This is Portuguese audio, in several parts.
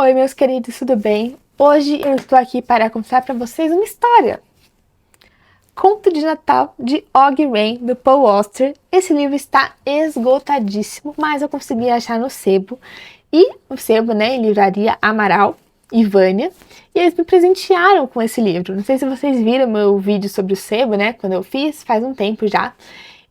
Oi, meus queridos, tudo bem? Hoje eu estou aqui para contar para vocês uma história. Conto de Natal de Og Wren, do Paul Auster. Esse livro está esgotadíssimo, mas eu consegui achar no sebo. E o sebo, em livraria Amaral e Vânia. E eles me presentearam com esse livro. Não sei se vocês viram meu vídeo sobre o sebo, quando eu fiz, faz um tempo já.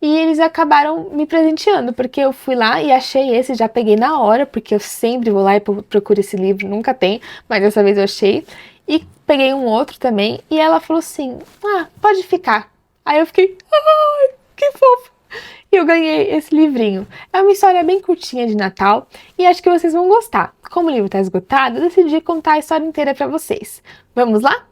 E eles acabaram me presenteando, porque eu fui lá e achei esse, já peguei na hora, porque eu sempre vou lá e procuro esse livro, nunca tem, mas dessa vez eu achei. E peguei um outro também, e ela falou assim, pode ficar. Aí eu fiquei, ai, que fofo. E eu ganhei esse livrinho. É uma história bem curtinha de Natal, e acho que vocês vão gostar. Como o livro está esgotado, eu decidi contar a história inteira para vocês. Vamos lá?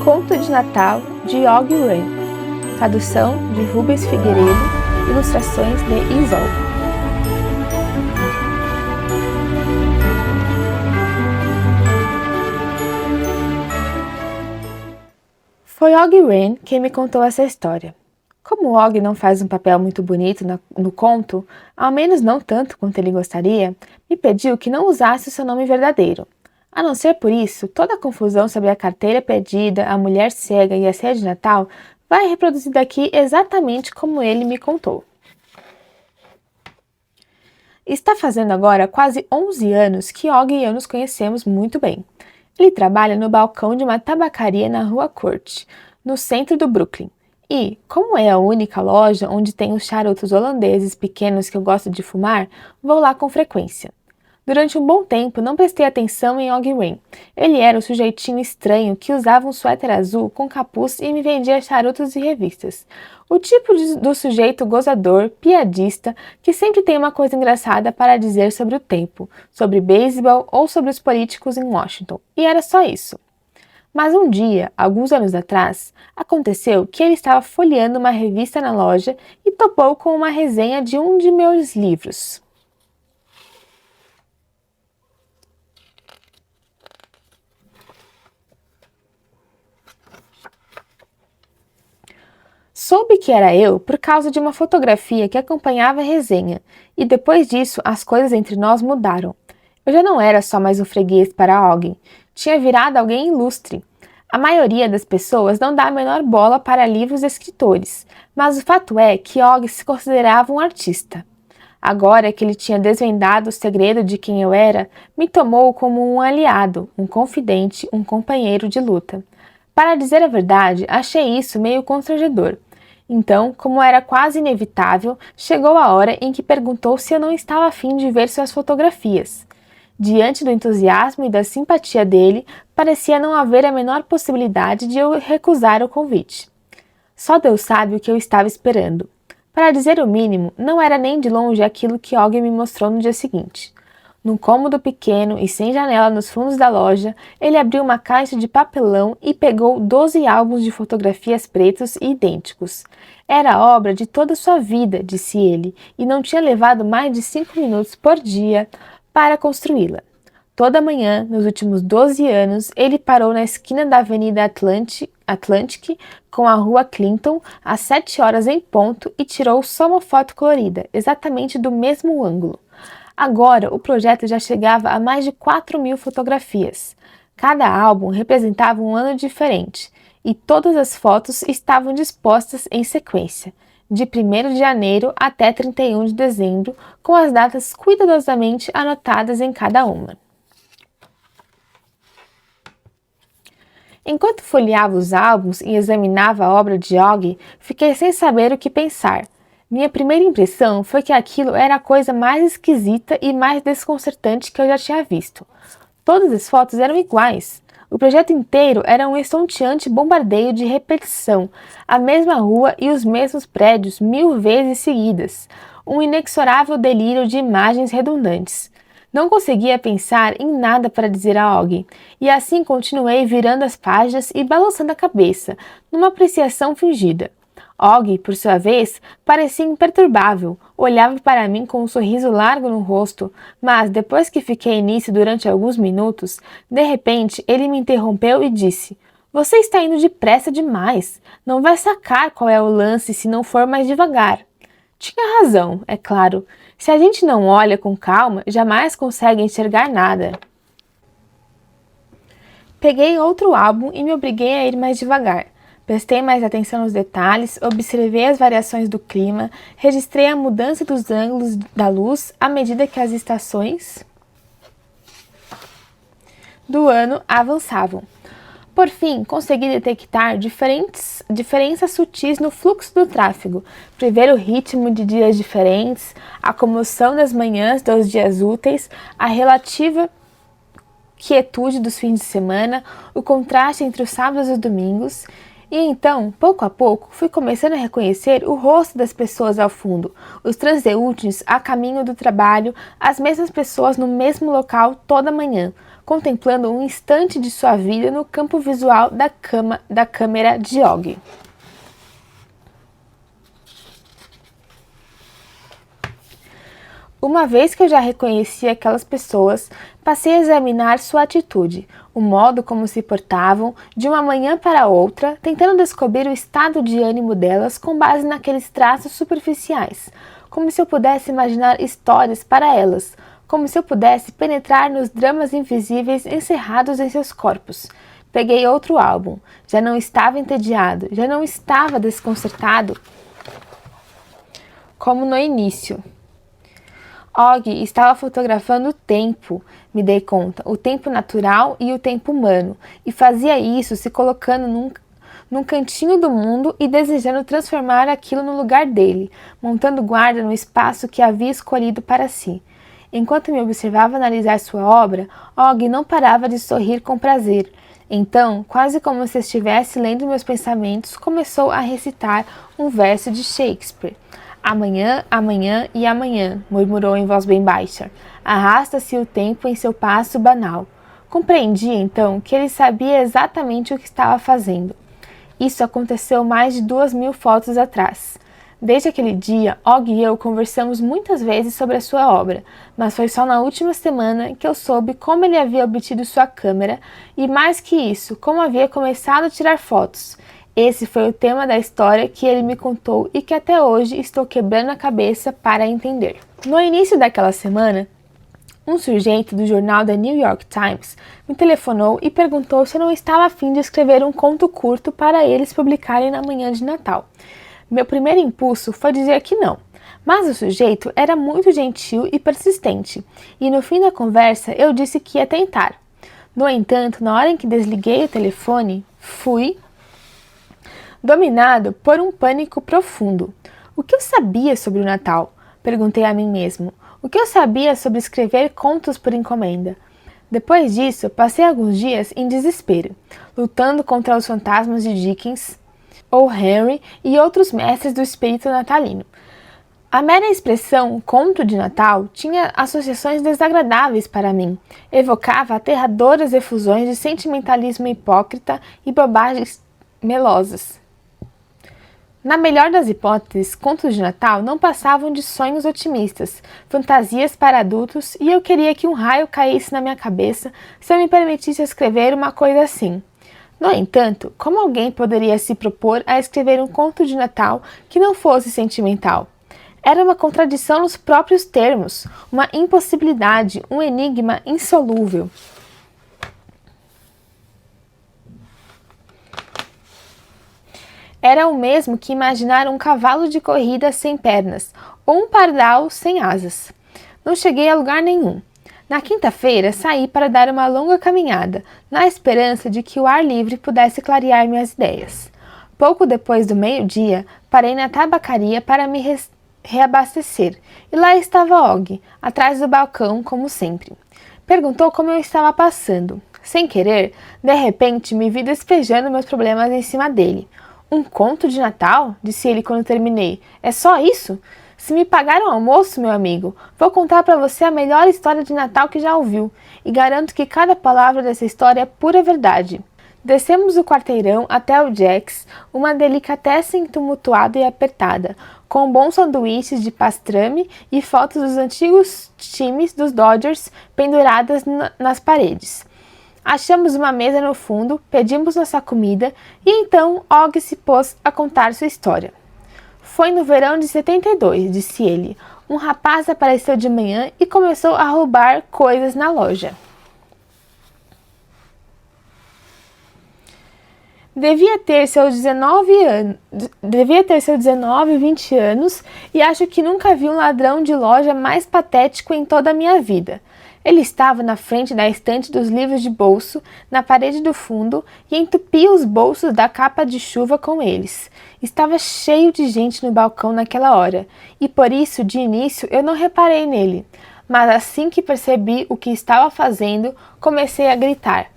Conto de Natal de Og Wren. Tradução de Rubens Figueiredo. Ilustrações de Isol. Foi Og Wren quem me contou essa história. Como Og não faz um papel muito bonito no conto, ao menos não tanto quanto ele gostaria, me pediu que não usasse o seu nome verdadeiro. A não ser por isso, toda a confusão sobre a carteira perdida, a mulher cega e a ceia de Natal vai reproduzida aqui exatamente como ele me contou. Está fazendo agora quase 11 anos que Og e eu nos conhecemos muito bem. Ele trabalha no balcão de uma tabacaria na Rua Court, no centro do Brooklyn. E, como é a única loja onde tem os charutos holandeses pequenos que eu gosto de fumar, vou lá com frequência. Durante um bom tempo, não prestei atenção em Og Wren. Ele era o sujeitinho estranho que usava um suéter azul com capuz e me vendia charutos e revistas. O tipo do sujeito gozador, piadista, que sempre tem uma coisa engraçada para dizer sobre o tempo, sobre beisebol ou sobre os políticos em Washington. E era só isso. Mas um dia, alguns anos atrás, aconteceu que ele estava folheando uma revista na loja e topou com uma resenha de um de meus livros. Soube que era eu por causa de uma fotografia que acompanhava a resenha, e depois disso as coisas entre nós mudaram. Eu já não era só mais um freguês para Og, tinha virado alguém ilustre. A maioria das pessoas não dá a menor bola para livros e escritores, mas o fato é que Og se considerava um artista. Agora que ele tinha desvendado o segredo de quem eu era, me tomou como um aliado, um confidente, um companheiro de luta. Para dizer a verdade, achei isso meio constrangedor. Então, como era quase inevitável, chegou a hora em que perguntou se eu não estava afim de ver suas fotografias. Diante do entusiasmo e da simpatia dele, parecia não haver a menor possibilidade de eu recusar o convite. Só Deus sabe o que eu estava esperando. Para dizer o mínimo, não era nem de longe aquilo que Og me mostrou no dia seguinte. Num cômodo pequeno e sem janela nos fundos da loja, ele abriu uma caixa de papelão e pegou 12 álbuns de fotografias pretos e idênticos. Era a obra de toda sua vida, disse ele, e não tinha levado mais de 5 minutos por dia para construí-la. Toda manhã, nos últimos 12 anos, ele parou na esquina da Avenida Atlantic com a Rua Clinton às 7 horas em ponto e tirou só uma foto colorida, exatamente do mesmo ângulo. Agora, o projeto já chegava a mais de 4.000 fotografias. Cada álbum representava um ano diferente, e todas as fotos estavam dispostas em sequência, de 1º de janeiro até 31 de dezembro, com as datas cuidadosamente anotadas em cada uma. Enquanto folheava os álbuns e examinava a obra de Og, fiquei sem saber o que pensar. Minha primeira impressão foi que aquilo era a coisa mais esquisita e mais desconcertante que eu já tinha visto. Todas as fotos eram iguais. O projeto inteiro era um estonteante bombardeio de repetição, a mesma rua e os mesmos prédios 1000 vezes seguidas, um inexorável delírio de imagens redundantes. Não conseguia pensar em nada para dizer a Og, e assim continuei virando as páginas e balançando a cabeça, numa apreciação fingida. Og, por sua vez, parecia imperturbável, olhava para mim com um sorriso largo no rosto, mas depois que fiquei nisso durante alguns minutos, de repente ele me interrompeu e disse: Você está indo depressa demais. Não vai sacar qual é o lance se não for mais devagar. Tinha razão, é claro. Se a gente não olha com calma, jamais consegue enxergar nada. Peguei outro álbum e me obriguei a ir mais devagar. Prestei mais atenção nos detalhes, observei as variações do clima, registrei a mudança dos ângulos da luz à medida que as estações do ano avançavam. Por fim, consegui detectar diferenças sutis no fluxo do tráfego, prever o ritmo de dias diferentes, a comoção das manhãs dos dias úteis, a relativa quietude dos fins de semana, o contraste entre os sábados e os domingos. E então, pouco a pouco, fui começando a reconhecer o rosto das pessoas ao fundo, os transeuntes a caminho do trabalho, as mesmas pessoas no mesmo local toda manhã, contemplando um instante de sua vida no campo visual da câmera de Og. Uma vez que eu já reconheci aquelas pessoas, passei a examinar sua atitude, o modo como se portavam, de uma manhã para outra, tentando descobrir o estado de ânimo delas com base naqueles traços superficiais, como se eu pudesse imaginar histórias para elas, como se eu pudesse penetrar nos dramas invisíveis encerrados em seus corpos. Peguei outro álbum. Já não estava entediado, já não estava desconcertado como no início. Og estava fotografando o tempo, me dei conta, o tempo natural e o tempo humano, e fazia isso se colocando num cantinho do mundo e desejando transformar aquilo no lugar dele, montando guarda no espaço que havia escolhido para si. Enquanto me observava analisar sua obra, Og não parava de sorrir com prazer. Então, quase como se estivesse lendo meus pensamentos, começou a recitar um verso de Shakespeare. Amanhã, amanhã e amanhã, murmurou em voz bem baixa. Arrasta-se o tempo em seu passo banal. Compreendi, então, que ele sabia exatamente o que estava fazendo. Isso aconteceu mais de 2000 fotos atrás. Desde aquele dia, Og e eu conversamos muitas vezes sobre a sua obra, mas foi só na última semana que eu soube como ele havia obtido sua câmera e, mais que isso, como havia começado a tirar fotos. Esse foi o tema da história que ele me contou e que até hoje estou quebrando a cabeça para entender. No início daquela semana, um sujeito do jornal The New York Times me telefonou e perguntou se eu não estava a fim de escrever um conto curto para eles publicarem na manhã de Natal. Meu primeiro impulso foi dizer que não, mas o sujeito era muito gentil e persistente, e no fim da conversa eu disse que ia tentar. No entanto, na hora em que desliguei o telefone, fui dominado por um pânico profundo. O que eu sabia sobre o Natal? Perguntei a mim mesmo. O que eu sabia sobre escrever contos por encomenda? Depois disso, passei alguns dias em desespero, lutando contra os fantasmas de Dickens, O. Henry e outros mestres do espírito natalino. A mera expressão conto de Natal tinha associações desagradáveis para mim, evocava aterradoras efusões de sentimentalismo hipócrita e bobagens melosas. Na melhor das hipóteses, contos de Natal não passavam de sonhos otimistas, fantasias para adultos, e eu queria que um raio caísse na minha cabeça se eu me permitisse escrever uma coisa assim. No entanto, como alguém poderia se propor a escrever um conto de Natal que não fosse sentimental? Era uma contradição nos próprios termos, uma impossibilidade, um enigma insolúvel. Era o mesmo que imaginar um cavalo de corrida sem pernas, ou um pardal sem asas. Não cheguei a lugar nenhum. Na quinta-feira, saí para dar uma longa caminhada, na esperança de que o ar livre pudesse clarear minhas ideias. Pouco depois do meio-dia, parei na tabacaria para me reabastecer, e lá estava Og, atrás do balcão, como sempre. Perguntou como eu estava passando. Sem querer, de repente me vi despejando meus problemas em cima dele. Um conto de Natal? Disse ele quando terminei. É só isso? Se me pagar um almoço, meu amigo, vou contar para você a melhor história de Natal que já ouviu, e garanto que cada palavra dessa história é pura verdade. Descemos o quarteirão até o Jack's, uma delicatessen tumultuada e apertada, com bons sanduíches de pastrame e fotos dos antigos times dos Dodgers penduradas nas paredes. Achamos uma mesa no fundo, pedimos nossa comida e então Og se pôs a contar sua história. Foi no verão de 72, disse ele. Um rapaz apareceu de manhã e começou a roubar coisas na loja. Devia ter seus 19, 20 anos e acho que nunca vi um ladrão de loja mais patético em toda a minha vida. Ele estava na frente da estante dos livros de bolso, na parede do fundo, e entupia os bolsos da capa de chuva com eles. Estava cheio de gente no balcão naquela hora, e por isso, de início, eu não reparei nele. Mas assim que percebi o que estava fazendo, comecei a gritar.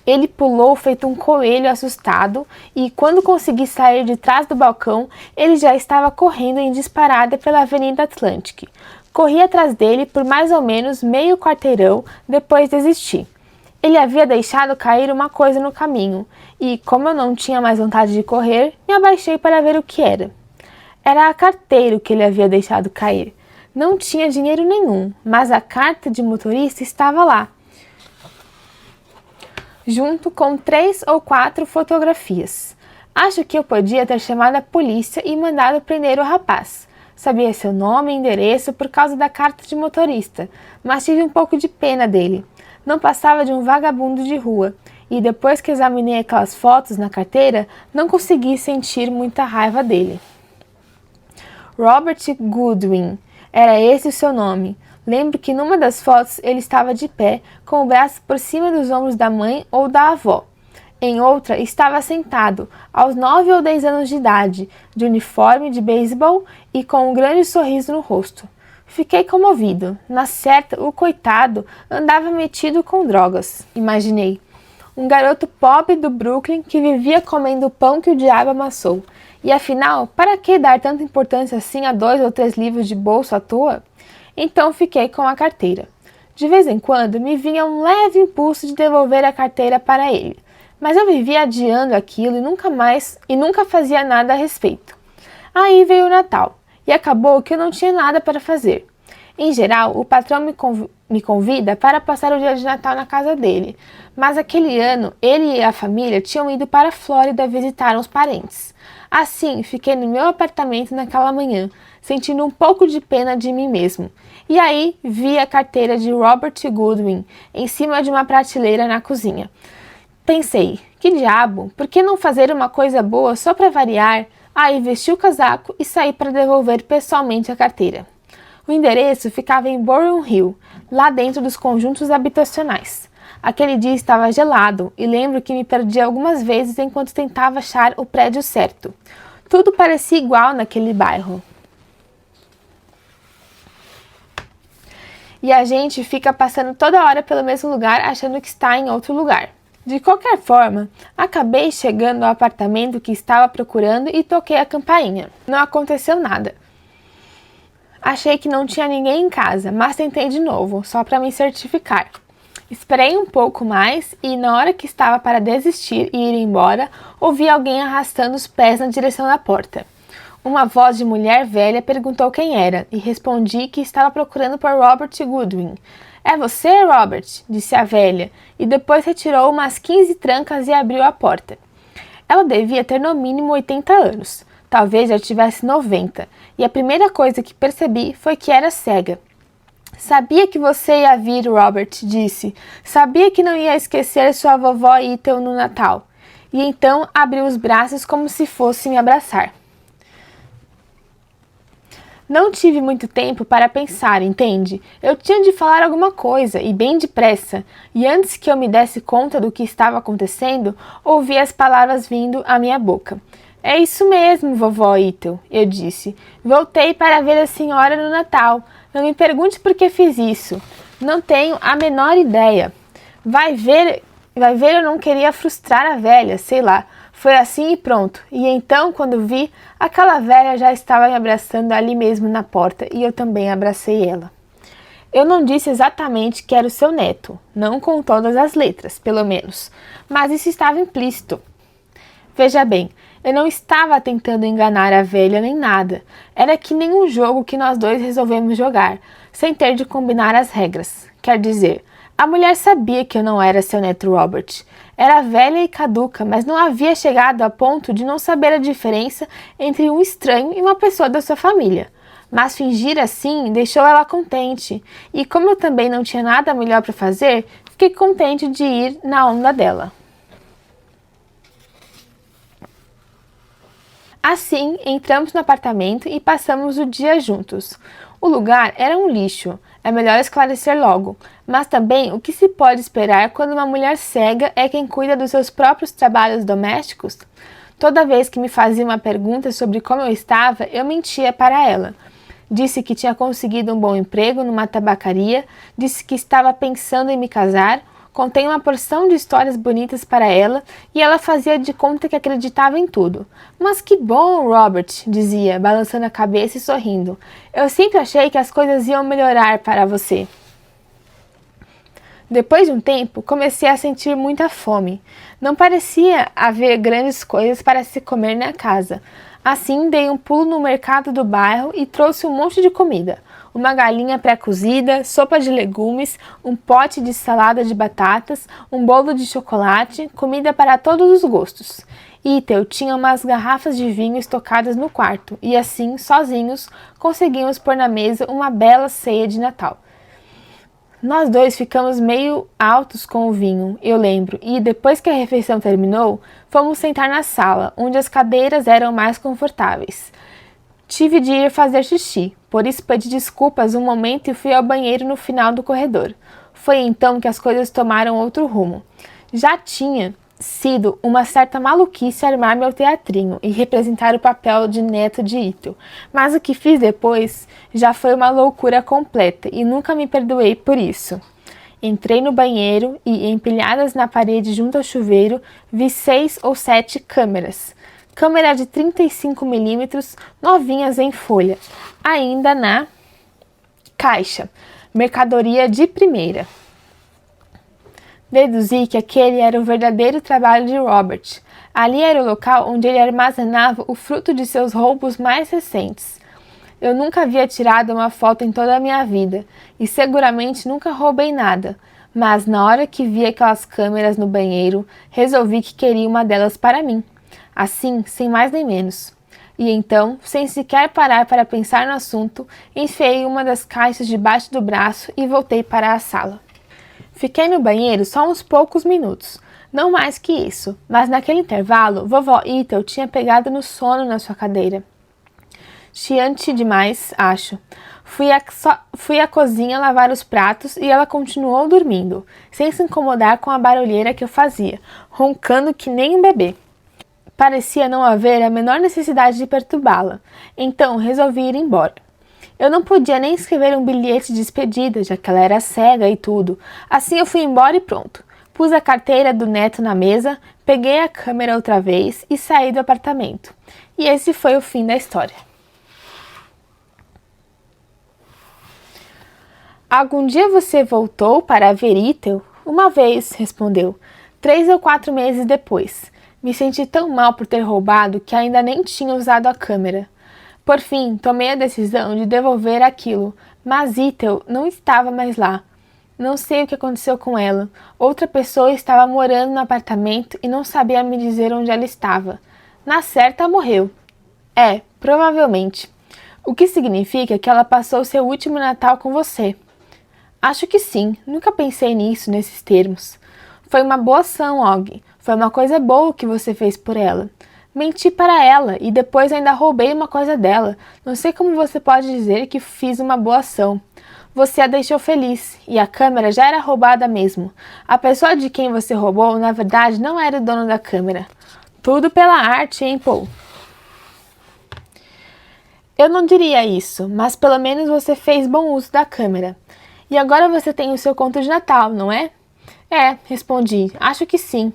Ele pulou feito um coelho assustado e, quando consegui sair de trás do balcão, ele já estava correndo em disparada pela Avenida Atlantic. Corri atrás dele por mais ou menos meio quarteirão, depois desisti. Ele havia deixado cair uma coisa no caminho e, como eu não tinha mais vontade de correr, me abaixei para ver o que era. Era a carteira que ele havia deixado cair. Não tinha dinheiro nenhum, mas a carta de motorista estava lá, junto com 3 ou 4 fotografias. Acho que eu podia ter chamado a polícia e mandado prender o rapaz. Sabia seu nome e endereço por causa da carta de motorista, mas tive um pouco de pena dele. Não passava de um vagabundo de rua, e depois que examinei aquelas fotos na carteira, não consegui sentir muita raiva dele. Robert Goodwin, era esse o seu nome. Lembro que numa das fotos ele estava de pé, com o braço por cima dos ombros da mãe ou da avó. Em outra, estava sentado, aos 9 ou 10 anos de idade, de uniforme de beisebol e com um grande sorriso no rosto. Fiquei comovido. Na certa, o coitado andava metido com drogas, imaginei. Um garoto pobre do Brooklyn que vivia comendo o pão que o diabo amassou. E afinal, para que dar tanta importância assim a 2 ou 3 livros de bolso à toa? Então fiquei com a carteira. De vez em quando me vinha um leve impulso de devolver a carteira para ele. Mas eu vivia adiando aquilo e nunca fazia nada a respeito. Aí veio o Natal, e acabou que eu não tinha nada para fazer. Em geral, o patrão me convida para passar o dia de Natal na casa dele, mas aquele ano ele e a família tinham ido para a Flórida visitar uns parentes. Assim, fiquei no meu apartamento naquela manhã, sentindo um pouco de pena de mim mesmo. E aí vi a carteira de Robert Goodwin em cima de uma prateleira na cozinha. Pensei, que diabo, por que não fazer uma coisa boa só para variar? Aí vesti o casaco e saí para devolver pessoalmente a carteira. O endereço ficava em Boron Hill, lá dentro dos conjuntos habitacionais. Aquele dia estava gelado e lembro que me perdi algumas vezes enquanto tentava achar o prédio certo. Tudo parecia igual naquele bairro. E a gente fica passando toda hora pelo mesmo lugar achando que está em outro lugar. De qualquer forma, acabei chegando ao apartamento que estava procurando e toquei a campainha. Não aconteceu nada. Achei que não tinha ninguém em casa, mas tentei de novo, só para me certificar. Esperei um pouco mais e, na hora que estava para desistir e ir embora, ouvi alguém arrastando os pés na direção da porta. Uma voz de mulher velha perguntou quem era e respondi que estava procurando por Robert Goodwin. É você, Robert? Disse a velha, e depois retirou umas 15 trancas e abriu a porta. Ela devia ter no mínimo 80 anos, talvez já tivesse 90, e a primeira coisa que percebi foi que era cega. Sabia que você ia vir, Robert, disse. Sabia que não ia esquecer sua vovó Ethel no Natal. E então abriu os braços como se fosse me abraçar. Não tive muito tempo para pensar, entende? Eu tinha de falar alguma coisa, e bem depressa, e antes que eu me desse conta do que estava acontecendo, ouvi as palavras vindo à minha boca. É isso mesmo, vovó Ethel, eu disse. Voltei para ver a senhora no Natal. Não me pergunte por que fiz isso. Não tenho a menor ideia. Vai ver, eu não queria frustrar a velha, sei lá. Foi assim e pronto. E então, quando vi, aquela velha já estava me abraçando ali mesmo na porta e eu também abracei ela. Eu não disse exatamente que era o seu neto, não com todas as letras, pelo menos, mas isso estava implícito. Veja bem, eu não estava tentando enganar a velha nem nada. Era que nem um jogo que nós dois resolvemos jogar, sem ter de combinar as regras. Quer dizer, A mulher sabia que eu não era seu neto Robert. Era velha e caduca, mas não havia chegado a ponto de não saber a diferença entre um estranho e uma pessoa da sua família. Mas fingir assim deixou ela contente, e como eu também não tinha nada melhor para fazer, fiquei contente de ir na onda dela. Assim, entramos no apartamento e passamos o dia juntos. O lugar era um lixo, é melhor esclarecer logo, mas também o que se pode esperar quando uma mulher cega é quem cuida dos seus próprios trabalhos domésticos? Toda vez que me fazia uma pergunta sobre como eu estava, eu mentia para ela. Disse que tinha conseguido um bom emprego numa tabacaria, disse que estava pensando em me casar, contei uma porção de histórias bonitas para ela e ela fazia de conta que acreditava em tudo. Mas que bom, Robert, dizia, balançando a cabeça e sorrindo. Eu sempre achei que as coisas iam melhorar para você. Depois de um tempo, comecei a sentir muita fome. Não parecia haver grandes coisas para se comer na casa. Assim, dei um pulo no mercado do bairro e trouxe um monte de comida. Uma galinha pré-cozida, sopa de legumes, um pote de salada de batatas, um bolo de chocolate, comida para todos os gostos. Ethel tinha umas garrafas de vinho estocadas no quarto e assim, sozinhos, conseguimos pôr na mesa uma bela ceia de Natal. Nós dois ficamos meio altos com o vinho, eu lembro, e depois que a refeição terminou, fomos sentar na sala, onde as cadeiras eram mais confortáveis. Tive de ir fazer xixi, por isso pedi desculpas um momento e fui ao banheiro no final do corredor. Foi então que as coisas tomaram outro rumo. Já tinha sido uma certa maluquice armar meu teatrinho e representar o papel de neto de Ethel, mas o que fiz depois já foi uma loucura completa e nunca me perdoei por isso. Entrei no banheiro e, empilhadas na parede junto ao chuveiro, vi 6 ou 7 câmeras. Câmera de 35mm, novinhas em folha, ainda na caixa, mercadoria de primeira. Deduzi que aquele era o verdadeiro trabalho de Robert. Ali era o local onde ele armazenava o fruto de seus roubos mais recentes. Eu nunca havia tirado uma foto em toda a minha vida, e seguramente nunca roubei nada, mas na hora que vi aquelas câmeras no banheiro, resolvi que queria uma delas para mim. Assim, sem mais nem menos. E então, sem sequer parar para pensar no assunto, enfiei uma das caixas debaixo do braço e voltei para a sala. Fiquei no banheiro só uns poucos minutos, não mais que isso, mas naquele intervalo, vovó Ethel tinha pegado no sono na sua cadeira. Chiante demais, acho. Fui à cozinha lavar os pratos e ela continuou dormindo, sem se incomodar com a barulheira que eu fazia, roncando que nem um bebê. Parecia não haver a menor necessidade de perturbá-la, então resolvi ir embora. Eu não podia nem escrever um bilhete de despedida, já que ela era cega e tudo. Assim eu fui embora e pronto. Pus a carteira do neto na mesa, peguei a câmera outra vez e saí do apartamento. E esse foi o fim da história. Algum dia você voltou para ver Ethel? Uma vez, respondeu. 3 ou 4 meses depois. Me senti tão mal por ter roubado que ainda nem tinha usado a câmera. Por fim, tomei a decisão de devolver aquilo, mas Ethel não estava mais lá. Não sei o que aconteceu com ela. Outra pessoa estava morando no apartamento e não sabia me dizer onde ela estava. Na certa, morreu. Provavelmente. O que significa que ela passou seu último Natal com você. Acho que sim, nunca pensei nisso nesses termos. Foi uma boa ação, Og. Foi uma coisa boa que você fez por ela. Menti para ela e depois ainda roubei uma coisa dela. Não sei como você pode dizer que fiz uma boa ação. Você a deixou feliz e a câmera já era roubada mesmo. A pessoa de quem você roubou, na verdade, não era o dono da câmera. Tudo pela arte, hein, Paul? Eu não diria isso, mas pelo menos você fez bom uso da câmera. E agora você tem o seu conto de Natal, não é? Respondi. Acho que sim.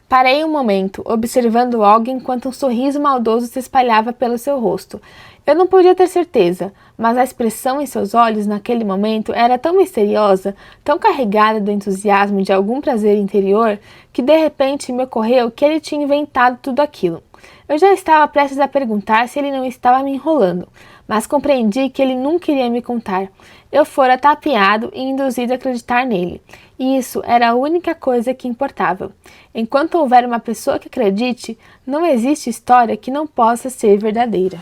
Parei um momento, observando Og enquanto um sorriso maldoso se espalhava pelo seu rosto. Eu não podia ter certeza, mas a expressão em seus olhos naquele momento era tão misteriosa, tão carregada do entusiasmo de algum prazer interior, que de repente me ocorreu que ele tinha inventado tudo aquilo. Eu já estava prestes a perguntar se ele não estava me enrolando, mas compreendi que ele nunca iria me contar. eu fora tapeado e induzido a acreditar nele. E isso era a única coisa que importava. Enquanto houver uma pessoa que acredite, não existe história que não possa ser verdadeira.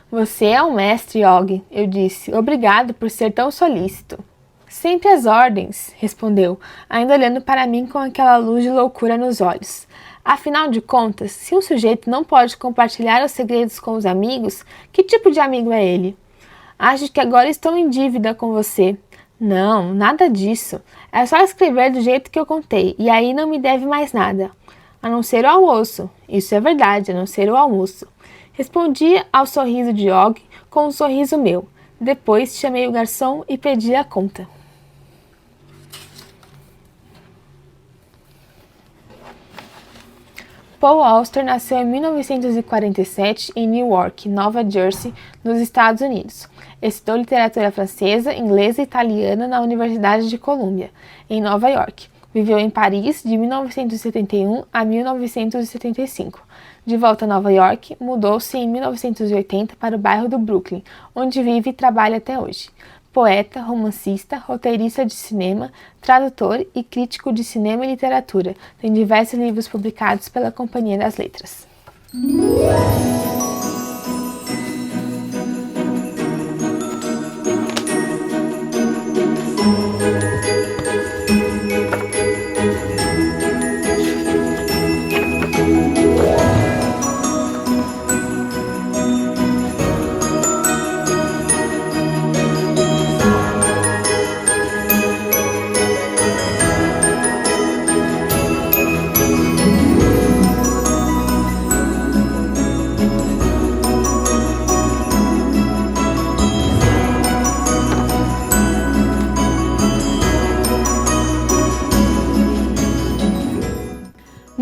Você é um mestre, Og, eu disse. Obrigado por ser tão solícito. Sempre às ordens, respondeu, ainda olhando para mim com aquela luz de loucura nos olhos. Afinal de contas, se um sujeito não pode compartilhar os segredos com os amigos, que tipo de amigo é ele? Acho que agora estou em dívida com você. Não, nada disso. É só escrever do jeito que eu contei, e aí não me deve mais nada. A não ser o almoço. Isso é verdade, a não ser o almoço. Respondi ao sorriso de Og com um sorriso meu. Depois chamei o garçom e pedi a conta. Paul Auster nasceu em 1947 em Newark, Nova Jersey, nos Estados Unidos. Estudou literatura francesa, inglesa e italiana na Universidade de Columbia, em Nova York. Viveu em Paris de 1971 a 1975. De volta a Nova York, mudou-se em 1980 para o bairro do Brooklyn, onde vive e trabalha até hoje. Poeta, romancista, roteirista de cinema, tradutor e crítico de cinema e literatura. Tem diversos livros publicados pela Companhia das Letras.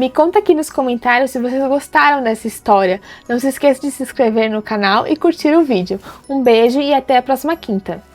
Me conta aqui nos comentários se vocês gostaram dessa história. Não se esqueça de se inscrever no canal e curtir o vídeo. Um beijo e até a próxima quinta!